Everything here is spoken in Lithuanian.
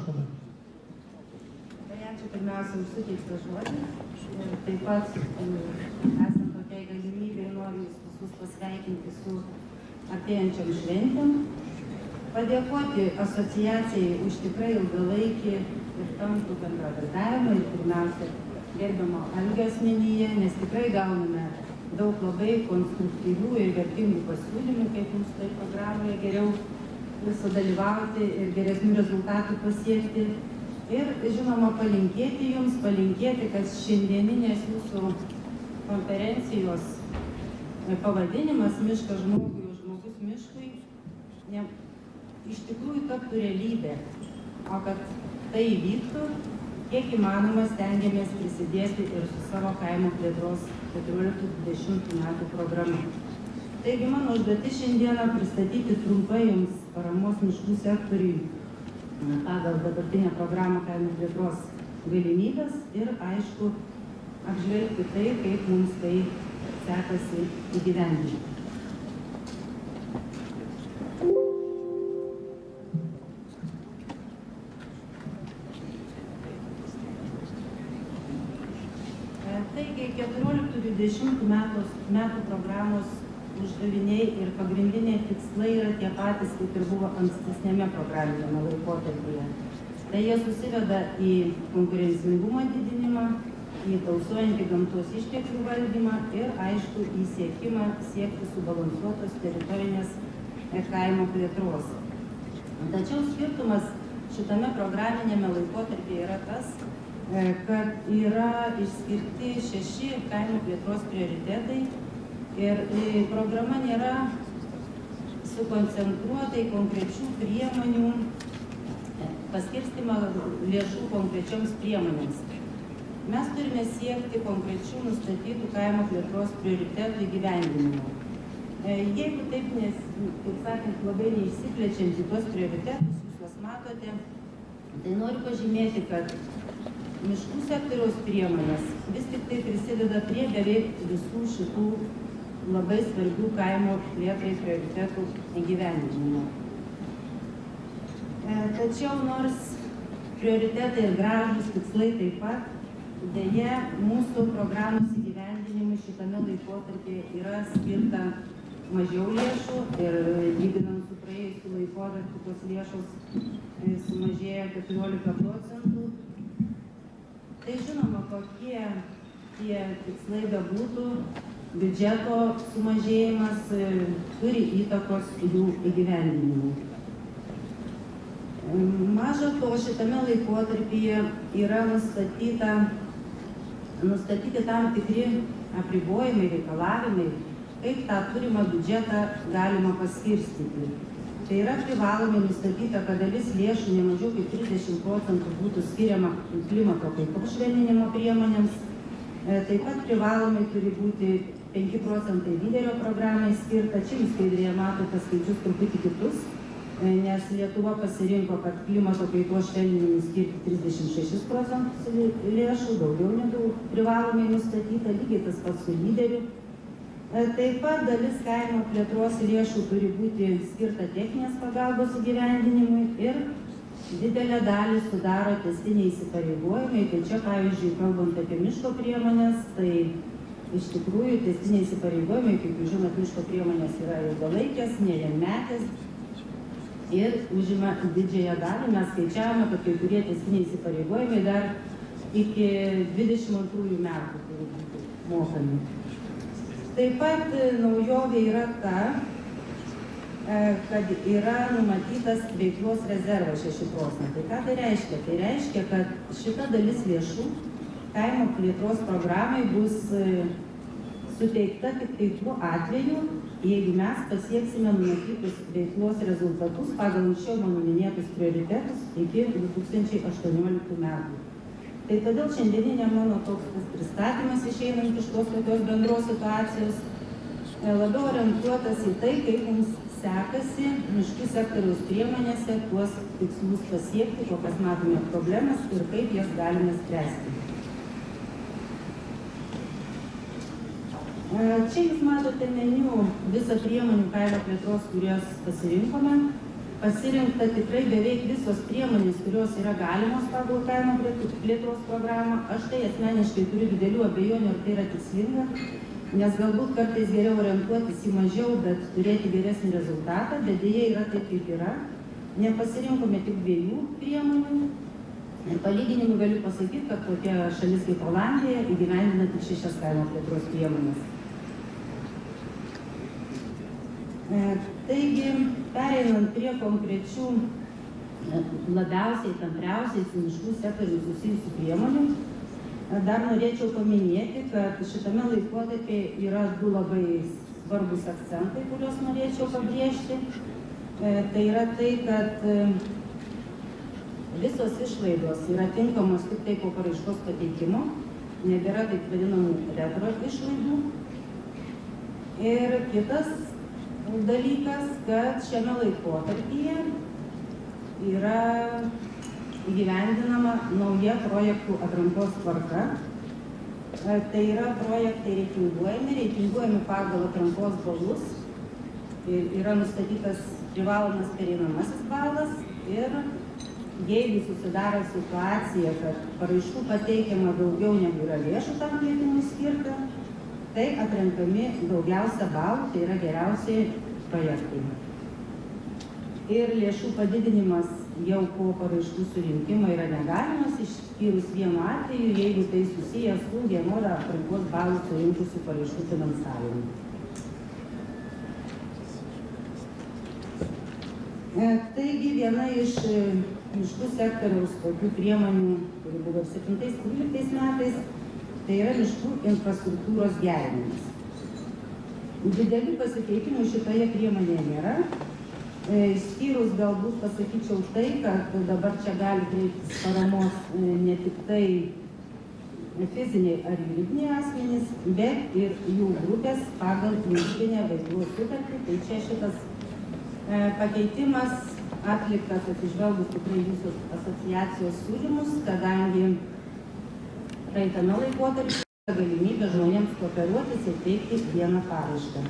prašome. Tai ačiū pirmiausia už suteiktą žodį. Taip pat esant tokiai galimybei noriu jūs visus pasveikinti su artėjančiom šventėm. Padėkoti asociacijai už tikrai ilgalaikį ir tankų bendradarbiavimą ir pirmiausia gerbiamo Algio asmenyje, nes tikrai gauname daug labai konstruktyvių ir vertingų pasiūlymų, kaip mums tai programoje geriau sudalyvauti ir geresnių rezultatų pasiekti. Ir, žinoma, palinkėti jums, kad šiandieninės jūsų konferencijos pavadinimas Miškas žmogui, o žmogus miškui iš tikrųjų taptų realybė, o kad tai įvyktų, kiek įmanoma stengiamės prisidėti ir su savo kaimo plėtros 14-20 metų programa. Taigi mano užduotis šiandieną pristatyti trumpai jums paramos miškų sektoriui pagal dabartinę programą kaimo plėtros galimybės ir, aišku, apžvelgti tai, kaip mums tai sekasi įgyvendinti. Taigi, 14-20 metų programos uždaviniai ir pagrindiniai tikslai yra tie patys, kaip ir buvo ankstesnėme programinėme laikotarpyje. Tai jie susiveda į konkurencingumo didinimą, į tausojantį gamtos išteklių valdymą ir, aišku, į siekti subalansuotos teritorinės kaimo plėtros. Tačiau skirtumas šitame programinėme laikotarpyje yra tas, kad yra išskirti 6 kaimo plėtros prioritetai ir programa nėra sukoncentruota į konkrečių priemonių paskirstimą lėšų konkrečioms priemonėms. Mes turime siekti konkrečių nustatytų kaimo plėtros prioritetų įgyvendinimo. Jeigu taip, kaip sakant, labai neišsiplečiant į tuos prioritetus, jūs juos matote, tai noriu pažymėti, kad miškų sektoriaus priemonės vis tik tai prisideda prie beveik visų šitų labai svarbių kaimo plėtrai prioritetų įgyvendinimo. Tačiau nors prioritetai ir gražūs tikslai taip pat, deja, mūsų programos įgyvendinimui šitame laikotarpyje yra skirta mažiau lėšų ir lyginant su praėjusiu laikotarpiu tos lėšos sumažėjo 14%. Tai žinoma, kokie tie tikslai bebūtų, biudžeto sumažėjimas turi įtakos jų įgyvendinimui. Maža to, šitame laikotarpyje yra nustatyti tam tikri apribojimai, reikalavimai, kaip tą turimą biudžetą galima paskirstyti. Tai yra privalomai nustatyta, kad dalis lėšų ne mažiau kaip 30% būtų skiriama klimato kaitos švelninimo priemonėms. Taip pat privalomai turi būti 5% lyderio programai skirta. Čia jūs skaidrėje matote skaičius truputį kitus, nes Lietuva pasirinko, kad klimato kaitos švelninimui skirti 36% lėšų, daugiau negu privalomai nustatyta, lygiai tas pats su lyderiu. Taip pat dalis kaimo plėtros lėšų turi būti skirta techninės pagalbos įgyvendinimui ir didelę dalį sudaro tęstiniai įsipareigojimai. Tai čia, pavyzdžiui, kalbant apie miško priemonės, tai iš tikrųjų tęstiniai įsipareigojimai, kaip jūs žinot, miško priemonės yra ilgalaikės, ne vienmetės ir užima didžiąją dalį. Mes skaičiavome, kad kai kurie tęstiniai įsipareigojimai dar iki 22 metų turi būti mokami. Taip pat naujovė yra ta, kad yra numatytas veiklos rezervas 6%. Ką tai reiškia? Tai reiškia, kad šita dalis lėšų kaimo plėtros programai bus suteikta tik tai tuo atveju, jeigu mes pasieksime numatytus veiklos rezultatus pagal anksčiau mano minėtus prioritetus iki 2018 metų. Tai todėl šiandieninė mano toks pristatymas išeinant iš tos tokios bendros situacijos labiau orientuotas į tai, kaip mums sekasi miškų sektoriaus priemonėse tuos tikslus pasiekti, kokias matome problemas ir kaip jas galime spręsti. Čia jūs matote meniu visą priemonių kaimo plėtros, kurias pasirinkome. pasirinkta tikrai beveik visos priemonės, kurios yra galimos pagal kaimo plėtros programą. Aš tai asmeniškai turiu didelių abejonių, ar tai yra tikslinga, nes galbūt kartais geriau orientuotis į mažiau, bet turėti geresnį rezultatą, bet dėja yra taip, kaip yra. Nepasirinkome tik 2 priemonių. Ir palyginimui galiu pasakyti, kad tokia šalis kaip Olandija įgyvendina tik 6 kaimo plėtros priemonės. Taigi, pereinant prie konkrečių labiausiai, tampriausiai su miškų sektoriu susijusių priemonių, dar norėčiau paminėti, kad šitame laikotarpyje yra 2 labai svarbus akcentai, kuriuos norėčiau pabrėžti. Tai yra tai, kad visos išlaidos yra tinkamos tik tai po paraiškos pateikimo, nebėra taip vadinamų retro išlaidų. Ir kitas dalykas, kad šiame laikotarpyje yra įgyvendinama nauja projektų atrankos tvarka. Tai yra projektai reitinguojami pagal atrankos balus. Ir yra nustatytas privalomas pereinamasis balas. Ir jeigu susidaro situacija, kad paraiškų pateikiama daugiau negu yra lėšų tam kvietimui skirta, tai atrenkami daugiausia balų, tai yra geriausiai projektai. Ir lėšų padidinimas jau po paraiškų surinkimo yra negalimas, išskyrus vienu atveju, jeigu tai susijęs su vienodą atrankos balų surinkusių paraiškų finansavimu. Taigi viena iš miškų sektoriaus tokių priemonių, kuri buvo 7-13 metais, tai yra miškų infrastruktūros gerinimas. Didelių pasikeitimų šitoje priemonėje nėra. Išskyrus galbūt pasakyčiau tai, kad dabar čia gali kreiptis paramos ne tik tai fiziniai ar juridiniai asmenys, bet ir jų grupės pagal miškinę veiklos sutartį. Tai čia šitas pakeitimas atliktas atsižvelgus tikrai jūsų asociacijos siūlymus, kadangi praeitame laikotarpyje galimybė žmonėms kooperuotis ir teikti vieną paraišką.